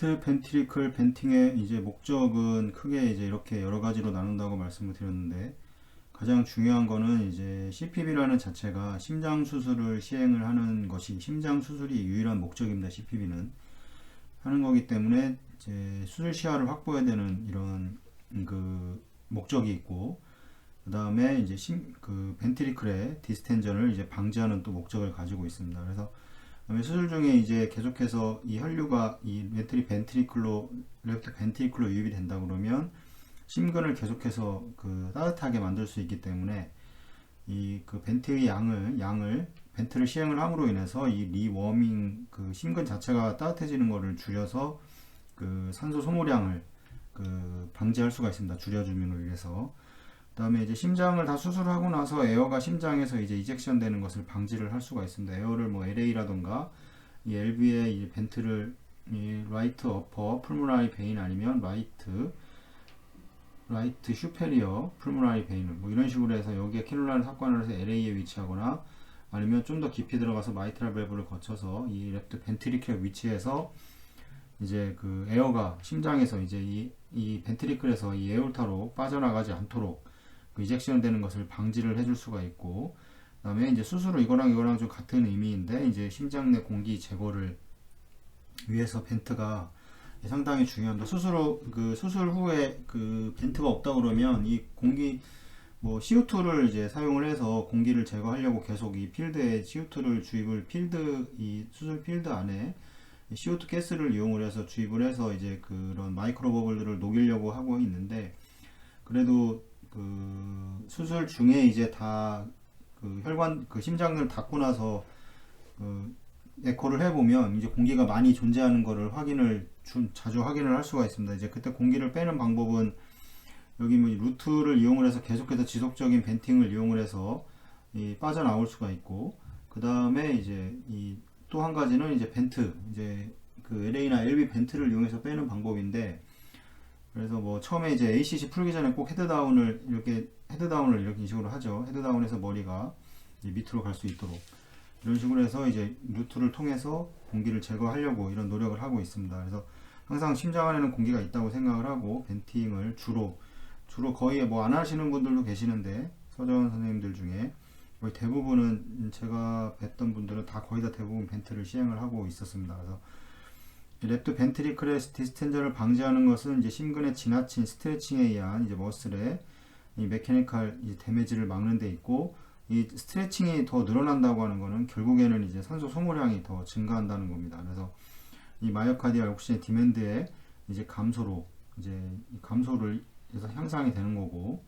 랩트 벤트리클 벤팅의 이제 목적은 크게 이제 이렇게 여러 가지로 나눈다고 말씀을 드렸는데, 가장 중요한 거는 이제 CPB라는 자체가 심장 수술을 시행을 하는 것이 심장 수술이 유일한 목적입니다. CPB는 하는 거기 때문에 이제 수술 시야를 확보해야 되는 이런 그 목적이 있고, 그 다음에 이제 그 벤트리클의 디스텐전을 이제 방지하는 또 목적을 가지고 있습니다. 그래서 그다음에 수술 중에 이제 계속해서 이 혈류가 이 랩트 벤트리클로 유입이 된다 그러면 심근을 계속해서 그 따뜻하게 만들 수 있기 때문에 이 그 벤트의 양을 벤트를 시행을 함으로 인해서 이 리워밍 그 심근 자체가 따뜻해지는 것을 줄여서 그 산소 소모량을 그 방지할 수가 있습니다. 줄여줌으로 인해서. 그 다음에 이제 심장을 다 수술하고 나서 에어가 심장에서 이제 이젝션 되는 것을 방지를 할 수가 있습니다. 에어를 뭐 LA라던가 이 LV의 이 벤트를 이 라이트 어퍼 풀모나리 베인 아니면 라이트 슈페리어 풀모나리 베인 뭐 이런 식으로 해서 여기에 캐놀라를 삽관을 해서 LA에 위치하거나 아니면 좀 더 깊이 들어가서 마이트랄 밸브를 거쳐서 이 랩트 벤트리클 위치에서 이제 그 에어가 심장에서 이제 이 벤트리클에서 이 에올타로 빠져나가지 않도록 그 이젝션 되는 것을 방지를 해줄 수가 있고, 그 다음에 이제 수술은 이거랑 좀 같은 의미인데 이제 심장 내 공기 제거를 위해서 벤트가 상당히 중요합니다. 수술 후에 그 벤트가 없다 그러면 이 공기 뭐 CO2를 이제 사용을 해서 공기를 제거하려고 계속 이 필드에 CO2를 주입을 이 수술 필드 안에 CO2 가스를 이용을 해서 주입을 해서 이제 그런 마이크로 버블들을 녹이려고 하고 있는데, 그래도 그 수술 중에 이제 다 그 혈관 그 심장을 닫고 나서 그 에코를 해보면 이제 공기가 많이 존재하는 거를 자주 확인을 할 수가 있습니다. 이제 그때 공기를 빼는 방법은 여기 뭐 루트를 이용을 해서 계속해서 지속적인 벤팅을 이용을 해서 빠져나올 수가 있고, 그 다음에 이제 또 한 가지는 이제 이제 그 LA나 LV 벤트를 이용해서 빼는 방법인데, 그래서 뭐 처음에 이제 ACC 풀기 전에 꼭 헤드다운을 이렇게 식으로 하죠. 헤드다운해서 머리가 밑으로 갈 수 있도록 이런 식으로 해서 이제 루트를 통해서 공기를 제거하려고 이런 노력을 하고 있습니다. 그래서 항상 심장 안에는 공기가 있다고 생각을 하고 벤팅을 주로 거의 뭐 안 하시는 분들도 계시는데, 서전 선생님들 중에 거의 대부분은 제가 뵀던 분들은 다 거의 다 대부분 벤트를 시행을 하고 있었습니다. 그래서 랩트 벤트리클의 디스텐저를 방지하는 것은 이제 심근의 지나친 스트레칭에 의한 이제 머슬의 이 메케니컬 데미지를 막는 데 있고, 이 스트레칭이 더 늘어난다고 하는 것은 결국에는 이제 산소 소모량이 더 증가한다는 겁니다. 그래서 이 마이오카디알 옥시젠 디맨드의 이제 감소를 해서 향상이 되는 거고,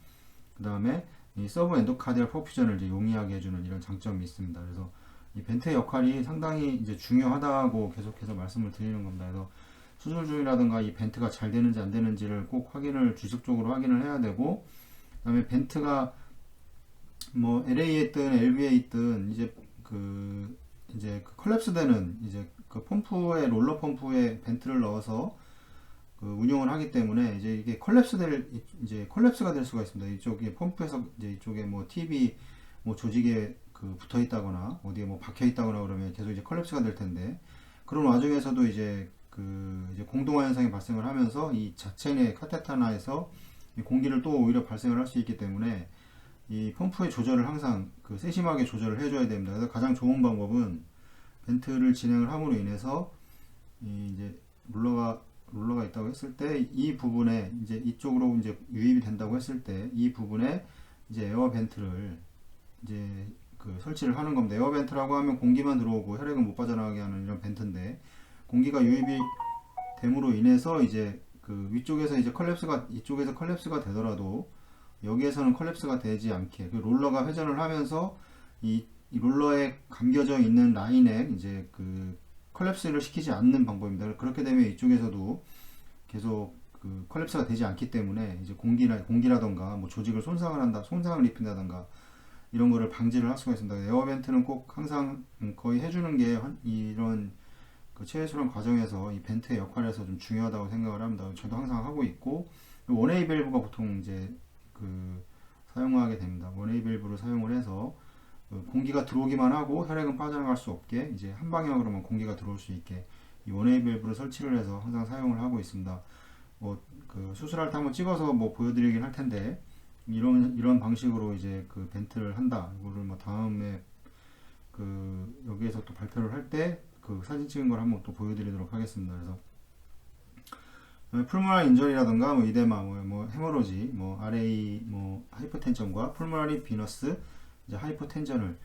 그 다음에 이 서브 엔도카디알 퍼퓨전을 이제 용이하게 해주는 이런 장점이 있습니다. 그래서 이 벤트의 역할이 상당히 이제 중요하다고 계속해서 말씀을 드리는 겁니다. 그래서 수술 중이라든가 이 벤트가 잘 되는지 안 되는지를 꼭 지속적으로 확인을 해야 되고, 그 다음에 벤트가 뭐 LA에 있든 LV에 있든 이제 그 컬랩스 되는 이제 그 롤러 펌프에 벤트를 넣어서 그 운용을 하기 때문에 이제 이게 컬랩스가 될 수가 있습니다. 이쪽에 펌프에서 이제 이쪽에 뭐 팁이 뭐 조직에 그 붙어 있다거나 어디에 뭐 박혀 있다거나 그러면 계속 이제 컬랩스가 될 텐데, 그런 와중에서도 이제 공동화 현상이 발생을 하면서 이 자체 내 카테타나에서 공기를 또 오히려 발생을 할 수 있기 때문에 이 펌프의 조절을 항상 그 세심하게 조절을 해줘야 됩니다. 그래서 가장 좋은 방법은 벤트를 진행을 함으로 인해서 이제 롤러가 있다고 했을 때 이 부분에 이제 이쪽으로 이제 유입이 된다고 했을 때 이 부분에 이제 에어 벤트를 이제 그 설치를 하는 겁니다. 에어 벤트라고 하면 공기만 들어오고 혈액은 못 빠져나가게 하는 이런 벤트인데, 공기가 유입이 됨으로 인해서 이제 그 위쪽에서 이제 이쪽에서 컬랩스가 되더라도 여기에서는 컬랩스가 되지 않게 그 롤러가 회전을 하면서 이 롤러에 감겨져 있는 라인에 이제 그 컬랩스를 시키지 않는 방법입니다. 그렇게 되면 이쪽에서도 계속 그 컬랩스가 되지 않기 때문에 이제 공기라던가 뭐 조직을 손상을 입힌다던가 이런 거를 방지를 할 수가 있습니다. 에어벤트는 꼭 항상 거의 해주는 게 이런 그 최애수련 과정에서 이 벤트의 역할에서 좀 중요하다고 생각을 합니다. 저도 항상 하고 있고, 원웨이 밸브가 보통 이제 그 사용하게 됩니다. 원웨이 밸브를 사용을 해서 공기가 들어오기만 하고 혈액은 빠져나갈 수 없게 이제 한 방향으로만 공기가 들어올 수 있게 이 원웨이 밸브를 설치를 해서 항상 사용을 하고 있습니다. 뭐 그 수술할 때 한번 찍어서 뭐 보여드리긴 할 텐데 이런 방식으로 이제 그 벤트를 한다. 이거를 뭐 다음에 그 여기에서 또 발표를 할 때 그 사진 찍은 걸 한번 또 보여드리도록 하겠습니다. 그래서 풀모나리 인절이라든가 뭐 이데마, 뭐 헤모로지, 뭐 RA, 뭐 하이퍼텐전과 풀모나리 비너스 이제 하이퍼텐전을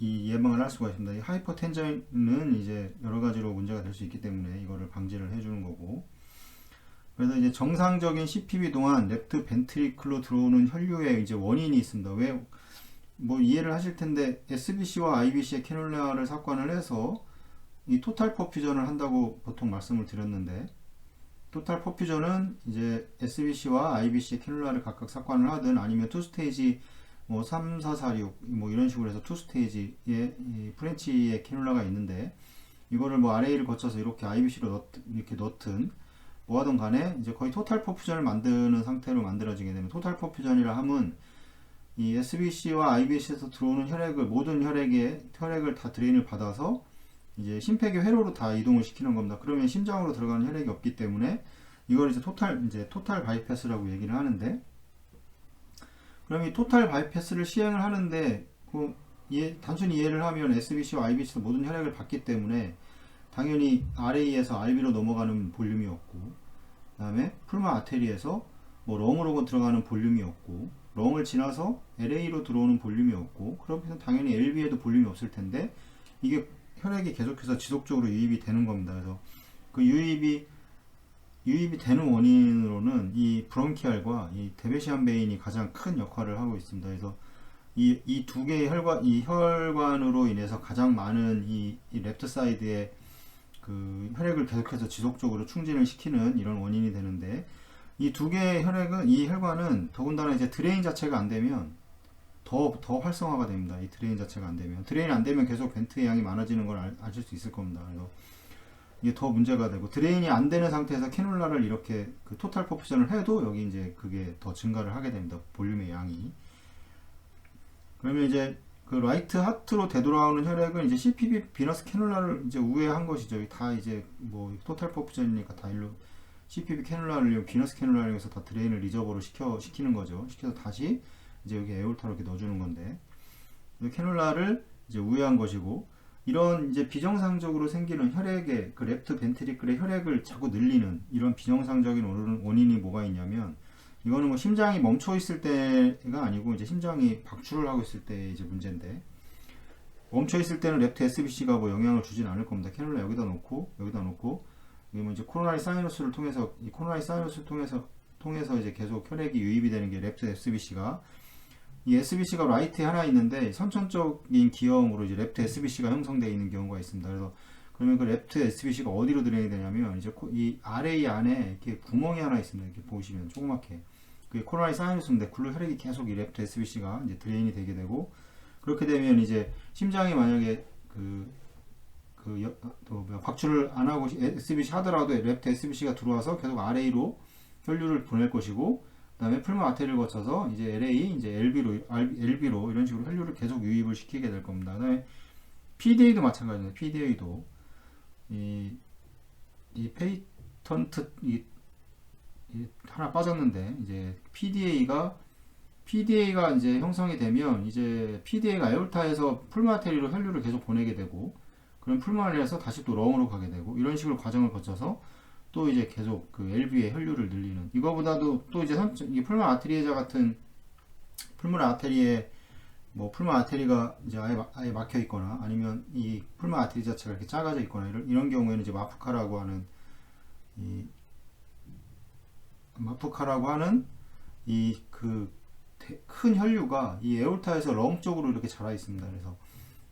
예방을 할 수가 있습니다. 이 하이퍼텐전은 이제 여러 가지로 문제가 될 수 있기 때문에 이거를 방지를 해주는 거고. 그래서 이제 정상적인 CPB 동안 랩트 벤트리클로 들어오는 혈류에 이제 원인이 있습니다. 왜? 뭐 이해를 하실 텐데 SBC와 IBC의 캐놀라를 삽관을 해서 이 토탈 퍼퓨전을 한다고 보통 말씀을 드렸는데, 토탈 퍼퓨전은 이제 SBC와 IBC의 캐놀라를 각각 삽관을 하든 아니면 투 스테이지 뭐 3, 4, 4, 6 뭐 이런 식으로 해서 투 스테이지의 프렌치의 캐놀라가 있는데, 이거를 뭐 RA를 거쳐서 이렇게 IBC로 이렇게 넣든 뭐 하든 간에 이제 거의 토탈 퍼퓨전을 만드는 상태로 만들어지게 되면, 토탈 퍼퓨전이라 함은 이 SBC와 IBC에서 들어오는 혈액을, 모든 혈액을 다 드레인을 받아서 이제 심폐기 회로로 다 이동을 시키는 겁니다. 그러면 심장으로 들어가는 혈액이 없기 때문에 이걸 이제 토탈 바이패스라고 얘기를 하는데, 그럼 이 토탈 바이패스를 시행을 하는데 단순히 이해를 하면 SBC와 IBC에서 모든 혈액을 받기 때문에 당연히 RA에서 RB로 넘어가는 볼륨이 없고, 그 다음에 풀마 아테리에서 뭐 렁으로 들어가는 볼륨이 없고, 렁을 지나서 LA로 들어오는 볼륨이 없고, 그렇게 해서 당연히 LB에도 볼륨이 없을 텐데 이게 혈액이 계속해서 지속적으로 유입이 되는 겁니다. 그래서 그 유입이 되는 원인으로는 이 브론키알과 이 데베시안 베인이 가장 큰 역할을 하고 있습니다. 그래서 이 두 개의 혈관으로 인해서 가장 많은 이 랩트 사이드에 그 혈액을 계속해서 지속적으로 충진을 시키는 이런 원인이 되는데, 이 두 개의 이 혈관은 더군다나 이제 드레인 자체가 안 되면 더 활성화가 됩니다. 이 드레인 자체가 안 되면. 드레인 안 되면 계속 벤트의 양이 많아지는 걸 아실 수 있을 겁니다. 그래서 이게 더 문제가 되고, 드레인이 안 되는 상태에서 캐놀라를 이렇게 그 토탈 퍼퓨전을 해도 여기 이제 그게 더 증가를 하게 됩니다. 볼륨의 양이. 그러면 이제 그 라이트 하트로 되돌아오는 혈액은 이제 CPB 비너스 캐놀라를 이제 우회한 것이죠. 다 이제 뭐 토탈 퍼퓨전이니까 다 일로 CPB 캐놀라를 비너스 캐놀라를 해서 다 드레인을 리저버로 시키는 거죠. 시켜서 다시 이제 여기 에올타로 이렇게 넣어주는 건데, 캐놀라를 이제 우회한 것이고, 이런 이제 비정상적으로 생기는 혈액의 그 랩트 벤트리클의 혈액을 자꾸 늘리는 이런 비정상적인 원인이 뭐가 있냐면, 이거는 뭐 심장이 멈춰 있을 때가 아니고 이제 심장이 박출을 하고 있을 때 이제 문제인데, 멈춰 있을 때는 랩트 SBC가 뭐 영향을 주진 않을 겁니다. 캐놀라 여기다 놓고 이게 뭐 이제 코로나리 사이너스를 통해서, 이 코로나리 사이너스를 통해서 이제 계속 혈액이 유입이 되는 게 랩트 SBC가, 이 SBC가 라이트에 하나 있는데 선천적인 기형으로 이제 랩트 SBC가 형성되어 있는 경우가 있습니다. 그래서 그러면 그 랩트 SBC가 어디로 드레인이 되냐면, 이제 이 RA 안에 이렇게 구멍이 하나 있습니다. 이렇게 보시면 조그맣게, 그게 코로나리 사이너스인데 글로 혈액이 계속 이 랩트 SBC가 이제 드레인이 되게 되고, 그렇게 되면 이제 심장이 만약에 박출을 안 하고 SBC 하더라도 랩트 SBC가 들어와서 계속 RA로 혈류를 보낼 것이고, 그 다음에 풀마 아테리를 거쳐서 이제 LA, 이제 LB로 이런 식으로 혈류를 계속 유입을 시키게 될 겁니다. 그 다음에 PDA도 마찬가지입니다. PDA도 이 페이턴트 하나 빠졌는데, 이제 PDA가 이제 형성이 되면 이제 PDA가 에올타에서 풀마 아테리로 혈류를 계속 보내게 되고, 그럼 풀마 아테리에서 다시 또 렁으로 가게 되고, 이런 식으로 과정을 거쳐서 또 이제 계속 그 LB의 혈류를 늘리는, 이거보다도 또 이제 이 풀마 아테리에자 같은 풀마 아테리에 뭐 풀마 아테리가 이제 아예 막혀 있거나, 아니면 이 풀마 아테리 자체가 이렇게 작아져 있거나, 이런 경우에는 이제 마프카라고 하는 이 그 큰 혈류가 이 에올타에서 렁 쪽으로 이렇게 자라 있습니다. 그래서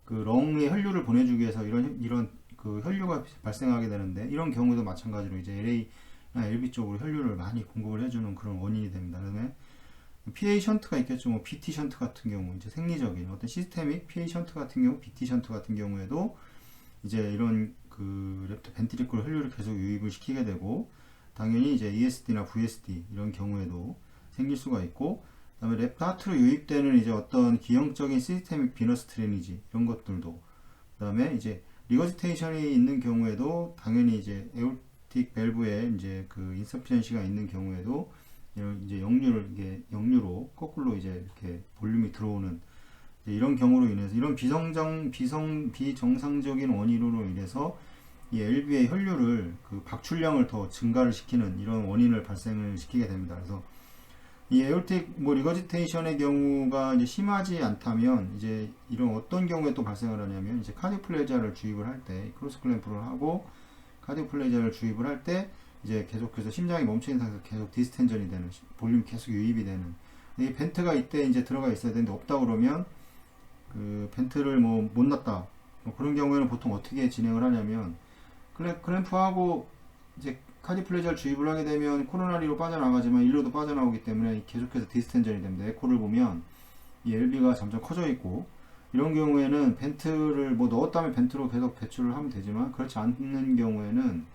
그 렁의 혈류를 보내주기 위해서 이런 그 혈류가 발생하게 되는데, 이런 경우도 마찬가지로 이제 LA나 LB 쪽으로 혈류를 많이 공급을 해주는 그런 원인이 됩니다. 그다음에 PA 션트가 있겠죠. 뭐 BT 션트 같은 경우, 이제 생리적인 어떤 시스테믹 PA 션트 같은 경우, BT 션트 같은 경우에도 이제 이런 그 랩트 벤트리클 혈류를 계속 유입을 시키게 되고, 당연히 이제 ESD나 VSD 이런 경우에도 생길 수가 있고, 그 다음에 랩트 하트로 유입되는 이제 어떤 기형적인 시스테믹 비너스 드레니지 이런 것들도, 그 다음에 이제 리거지테이션이 있는 경우에도 당연히 이제 에어틱 밸브에 이제 그 인서피션시가 있는 경우에도 이제 역류로 거꾸로 이제 이렇게 볼륨이 들어오는 이런 경우로 인해서 이런 비정상적인 원인으로 인해서 이 LV의 혈류를 그 박출량을 더 증가를 시키는 이런 원인을 발생을 시키게 됩니다. 그래서 이 에어틱 리거지테이션의 경우가 이제 심하지 않다면 이제 이런 어떤 경우에 또 발생을 하냐면 이제 카디오플레지아를 주입을 할 때 크로스 클램프를 하고 카디오플레지아를 주입을 할 때 이제 계속해서 심장이 멈춰 있는 상태에서 계속 디스텐전이 되는 볼륨이 계속 유입이 되는 이 벤트가 이때 이제 들어가 있어야 되는데 없다 그러면 그 벤트를 못 놨다 그런 경우에는 보통 어떻게 진행을 하냐면 클램프하고 이제 카디플레지아를 주입을 하게 되면 코로나리로 빠져나가지만 일로도 빠져나오기 때문에 계속해서 디스텐전이 됩니다. 에코를 보면 이 LB가 점점 커져 있고 이런 경우에는 벤트를 넣었다면 벤트로 계속 배출을 하면 되지만 그렇지 않는 경우에는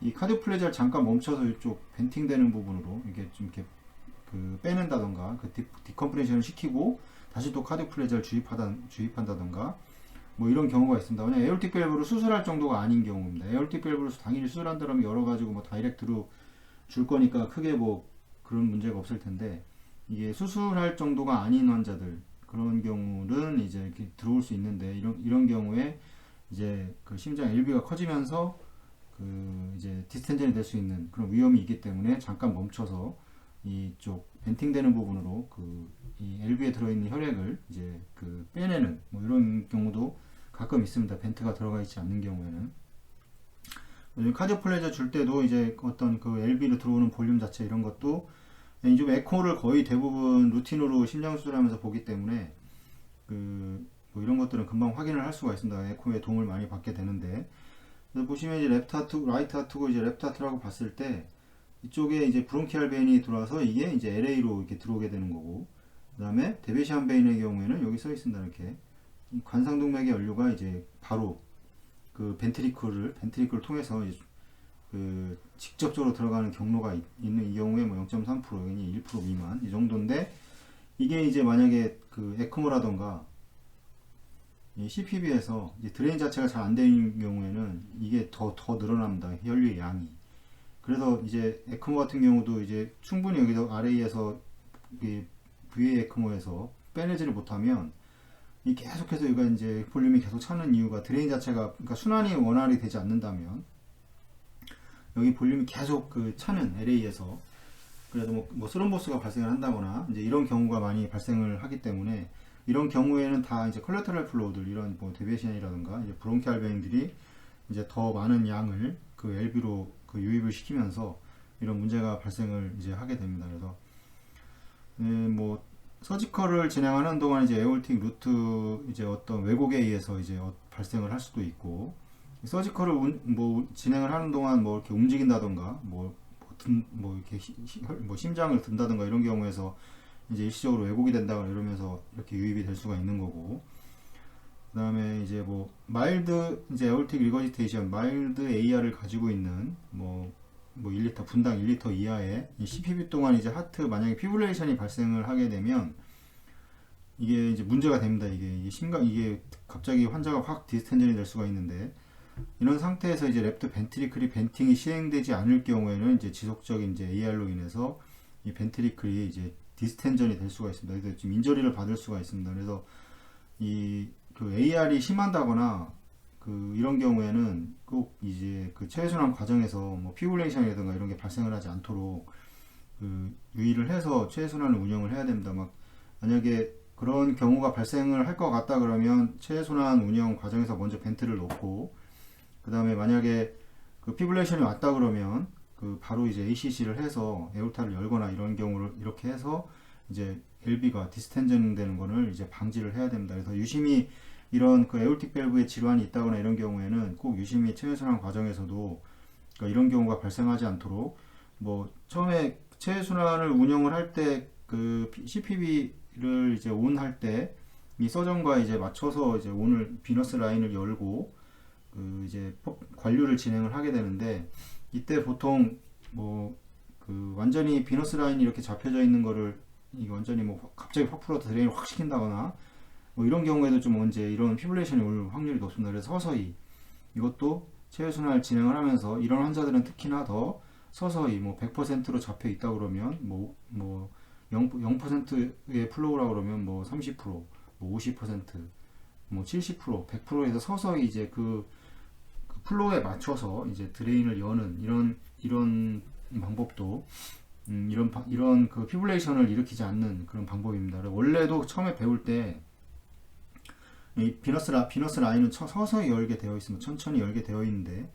이 카디플레지아를 잠깐 멈춰서 이쪽 벤팅 되는 부분으로 이게 좀 이렇게 그 빼낸다던가 그 디컴프레션을 시키고 다시 또 카디플레지아를 주입한다던가 이런 경우가 있습니다. 왜냐면 에어틱 밸브로 수술할 정도가 아닌 경우입니다. 에어틱 밸브로 당연히 수술한다면 여러 가지고 다이렉트로 줄 거니까 크게 그런 문제가 없을 텐데 이게 수술할 정도가 아닌 환자들 그런 경우는 이제 이렇게 들어올 수 있는데 이런 경우에 이제 그 심장 LV가 커지면서 그 이제 디스텐전이 될 수 있는 그런 위험이 있기 때문에 잠깐 멈춰서 이쪽 벤팅되는 부분으로 이 LV에 들어있는 혈액을 이제 그 빼내는 이런 경우도 가끔 있습니다. 벤트가 들어가 있지 않는 경우에는. 카디오플레지아 줄 때도 이제 어떤 그 LV로 들어오는 볼륨 자체 이런 것도 좀 에코를 거의 대부분 루틴으로 심장 수술하면서 보기 때문에 이런 것들은 금방 확인을 할 수가 있습니다. 에코에 도움을 많이 받게 되는데 그래서 보시면 이제 레프트 하트, 라이트 하트고 이제 레프트 하트라고 봤을 때 이쪽에 이제 브론키알 베인이 들어와서 이게 이제 LA로 이렇게 들어오게 되는 거고 그 다음에 데베시안 베인의 경우에는 여기 써 있습니다. 이렇게 관상동맥의 연류가 이제 바로 그 벤트리클을 통해서 이제 그 직접적으로 들어가는 경로가 있는 이 경우에 0.3% 1% 미만 이 정도인데 이게 이제 만약에 그 에크모라던가 이 CPB에서 이제 드레인 자체가 잘 안 되는 경우에는 이게 더 늘어납니다. 혈류의 양이. 그래서 이제 에크모 같은 경우도 이제 충분히 여기서 RA에서 VA 에크모에서 빼내지를 못하면 이 계속해서 이거 이제 볼륨이 계속 차는 이유가 드레인 자체가 그러니까 순환이 원활히 되지 않는다면 여기 볼륨이 계속 그 차는 LA에서 그래도 스럼보스가 발생을 한다거나 이제 이런 경우가 많이 발생을 하기 때문에 이런 경우에는 다 이제 컬레터럴 플로우들 이런 데비에이션이라든가 이제 브론키알 베인들이 이제 더 많은 양을 그 LB로 그 유입을 시키면서 이런 문제가 발생을 이제 하게 됩니다. 그래서 서지컬을 진행하는 동안 이제 에올틱 루트 이제 어떤 왜곡에 의해서 이제 발생을 할 수도 있고 서지컬을 진행을 하는 동안 이렇게 움직인다던가 이렇게 심장을 든다던가 이런 경우에서 이제 일시적으로 왜곡이 된다거나 이러면서 이렇게 유입이 될 수가 있는 거고 그 다음에 이제 마일드 이제 에올틱 리거지테이션 마일드 AR을 가지고 있는 1리터 분당 1리터 이하의 CPB 동안 이제 하트 만약에 피브레이션이 발생을 하게 되면 이게 이제 문제가 됩니다. 이게 갑자기 환자가 확 디스텐전이 될 수가 있는데 이런 상태에서 이제 랩트 벤트리클이 벤팅이 시행되지 않을 경우에는 이제 지속적인 이제 AR로 인해서 이 벤트리클이 이제 디스텐전이 될 수가 있습니다. 그래서 지금 인저리를 받을 수가 있습니다. 그래서 그 AR이 심하다거나 이런 경우에는 꼭 이제 그 체외순환 과정에서 피브레이션이라든가 이런 게 발생을 하지 않도록 유의를 해서 체외순환을 운영을 해야 됩니다. 만약에 그런 경우가 발생을 할 것 같다 그러면 체외순환 운영 과정에서 먼저 벤트를 놓고 그 다음에 만약에 그 피브레이션이 왔다 그러면 바로 이제 ACC를 해서 에올타를 열거나 이런 경우를 이렇게 해서 이제 LB가 디스텐전 되는 거를 이제 방지를 해야 됩니다. 그래서 유심히 이런 그 에올틱 밸브에 질환이 있다거나 이런 경우에는 꼭 유심히 체외순환 과정에서도 이런 경우가 발생하지 않도록 처음에 체외순환을 운영을 할 때 그 CPB를 이제 온 할 때 이 서전과 이제 맞춰서 이제 오늘 비너스 라인을 열고 이제 관류를 진행을 하게 되는데 이때 보통 완전히 비너스 라인이 이렇게 잡혀져 있는 거를 이게 완전히 갑자기 확 풀어서 드레인을 확 시킨다거나 이런 경우에도 좀 이런 피브레이션이 올 확률이 높습니다. 그래서 서서히 이것도 체외순환을 진행을 하면서 이런 환자들은 특히나 더 서서히 뭐 100%로 잡혀 있다 그러면 뭐 0%의 플로우라 그러면 뭐 30%, 뭐 50%, 뭐 70%, 100%에서 서서히 이제 그 플로우에 맞춰서 이제 드레인을 여는 이런 방법도 이런 그 피블레이션을 일으키지 않는 그런 방법입니다. 원래도 처음에 배울 때 이 비너스 라인은 서서히 열게 되어 있으면 천천히 열게 되어 있는데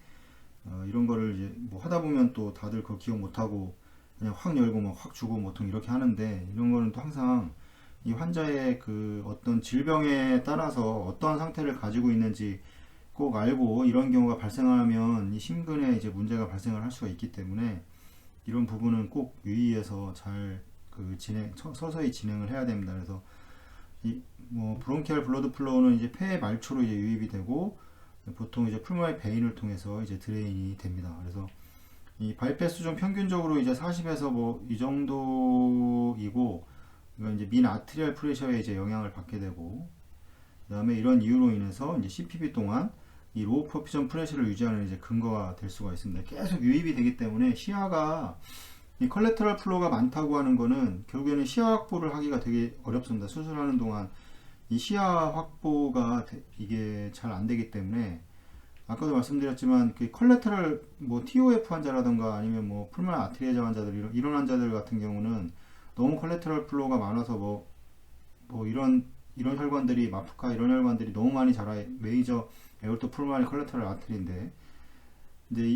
이런 거를 이제 뭐 하다 보면 또 다들 그거 기억 못하고 그냥 확 열고 뭐 확 주고 보통 이렇게 하는데 이런 거는 또 항상 이 환자의 그 어떤 질병에 따라서 어떤 상태를 가지고 있는지 꼭 알고 이런 경우가 발생하면 이 심근에 이제 문제가 발생을 할 수가 있기 때문에 이런 부분은 꼭 유의해서 잘 그 서서히 진행을 해야 됩니다. 그래서 이 뭐 브론키얼 블러드 플로우는 이제 폐의 말초로 이제 유입이 되고 보통 이제 풀모나리 베인을 통해서 이제 드레인이 됩니다. 그래서 이 바이패스 중 평균적으로 이제 40에서 뭐 이 정도이고 이건 이제 민 아트리얼 프레셔에 이제 영향을 받게 되고 그다음에 이런 이유로 인해서 이제 CPB 동안 이 로우 퍼피전 프레셔를 유지하는 이제 근거가 될 수가 있습니다. 계속 유입이 되기 때문에 시야가 이 컬레터럴 플로우가 많다고 하는 거는 결국에는 시야 확보를 하기가 되게 어렵습니다. 수술하는 동안 이 시야 확보가 이게 잘 안 되기 때문에 아까도 말씀드렸지만 그 컬레터럴 뭐 TOF 환자라던가 아니면 뭐 풀만 아트리에자 환자들 이런 환자들 같은 경우는 너무 컬레터럴 플로우가 많아서 뭐 이런 혈관들이 마프카 이런 혈관들이 너무 많이 자라 메이저 에올토 풀마니 컬레터럴 아트리인데 이제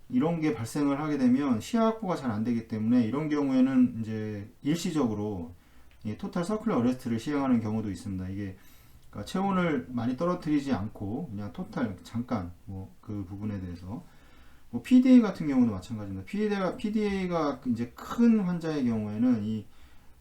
이런 게 발생을 하게 되면 시야 확보가 잘 안 되기 때문에 이런 경우에는 이제 일시적으로 토탈 서큘러 어레스트를 시행하는 경우도 있습니다. 이게 그러니까 체온을 많이 떨어뜨리지 않고 그냥 토탈 잠깐 뭐 그 부분에 대해서 뭐 PDA 같은 경우도 마찬가지입니다. PDA가 이제 큰 환자의 경우에는 이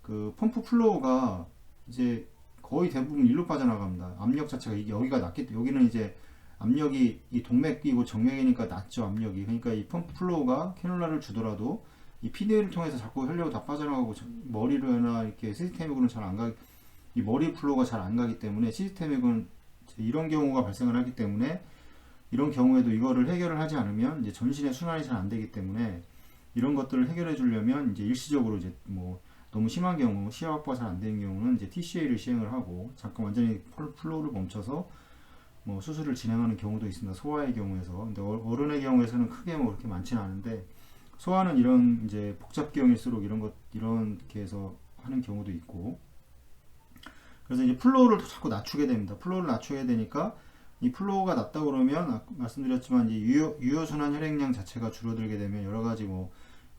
그 펌프 플로우가 이제 거의 대부분 일로 빠져나갑니다. 압력 자체가 여기가 낮기 때문에 여기는 이제 압력이 이 동맥이고 정맥이니까 낮죠 압력이. 그러니까 이 펌프 플로우가 캐놀라를 주더라도 이 PDA를 통해서 자꾸 혈류가 다 빠져나가고 머리로나 이렇게 시스테믹으로는 잘 안 가. 이 머리 플로우가 잘 안 가기 때문에 시스테믹은 이런 경우가 발생을 하기 때문에 이런 경우에도 이거를 해결을 하지 않으면 이제 전신의 순환이 잘 안 되기 때문에 이런 것들을 해결해 주려면 이제 일시적으로 이제 뭐 너무 심한 경우 시야 확보가 잘 안 되는 경우는 이제 TCA를 시행을 하고 잠깐 완전히 플로우를 멈춰서 뭐 수술을 진행하는 경우도 있습니다. 소아의 경우에서. 근데 어른의 경우에서는 크게 뭐 그렇게 많지는 않은데 소아는 이런 이제 복잡기형일수록 이렇게 해서 하는 경우도 있고 그래서 이제 플로우를 자꾸 낮추게 됩니다. 플로우를 낮추게 되니까 이 플로우가 낮다 그러면 말씀드렸지만 이제 유효순환 혈액량 자체가 줄어들게 되면 여러 가지 뭐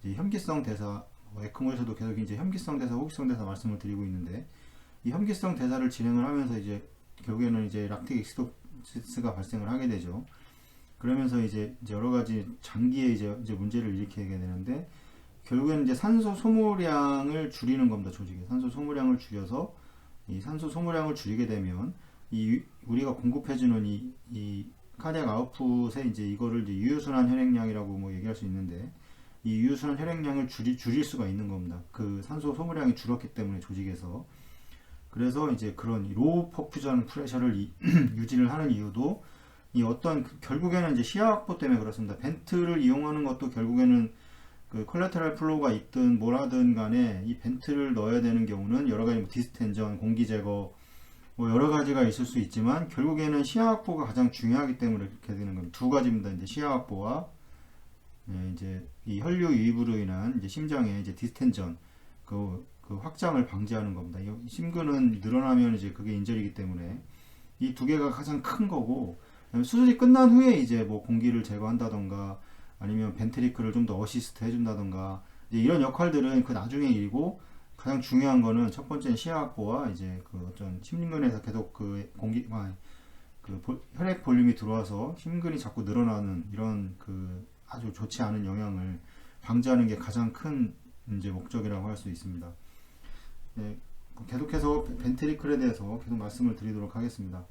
이제 현기성 대사 에크모에서도 계속 이제 현기성 대사, 호기성 대사 말씀을 드리고 있는데 이 현기성 대사를 진행을 하면서 이제 결국에는 이제 락틱 익시도시스가 발생을 하게 되죠. 그러면서 이제 여러 가지 장기에 이제 문제를 일으키게 되는데 결국에는 이제 산소 소모량을 줄이는 겁니다. 조직에 산소 소모량을 줄여서 이 산소 소모량을 줄이게 되면 우리가 공급해주는 이 카디악 아웃풋에 이제 이거를 이제 유효순환 혈액량이라고 뭐 얘기할 수 있는데 이 유효순환 혈액량을 줄일 수가 있는 겁니다. 그 산소 소모량이 줄었기 때문에 조직에서 그래서 이제 그런 로우 퍼퓨전 프레셔를 유지를 하는 이유도 이 어떤 결국에는 이제 시야 확보 때문에 그렇습니다. 벤트를 이용하는 것도 결국에는 그 컬레터럴 플로우가 있든 뭘 하든 간에 이 벤트를 넣어야 되는 경우는 여러 가지 뭐 디스텐전, 공기 제거 뭐 여러 가지가 있을 수 있지만 결국에는 시야 확보가 가장 중요하기 때문에 그렇게 되는 겁니다. 두 가지입니다. 이제 시야 확보와 이제 이 혈류 유입으로 인한 이제 심장의 이제 디스텐전 그 확장을 방지하는 겁니다. 심근은 늘어나면 이제 그게 인절이기 때문에 이 두 개가 가장 큰 거고 수술이 끝난 후에 이제 뭐 공기를 제거한다던가 아니면 벤트리클을 좀 더 어시스트 해준다던가 이런 역할들은 그 나중에 일이고 가장 중요한 거는 첫 번째는 시야 확보와 이제 그 어떤 심근에서 계속 그 혈액 볼륨이 들어와서 심근이 자꾸 늘어나는 이런 그 아주 좋지 않은 영향을 방지하는 게 가장 큰 이제 목적이라고 할 수 있습니다. 네, 계속해서 벤트리클에 대해서 계속 말씀을 드리도록 하겠습니다.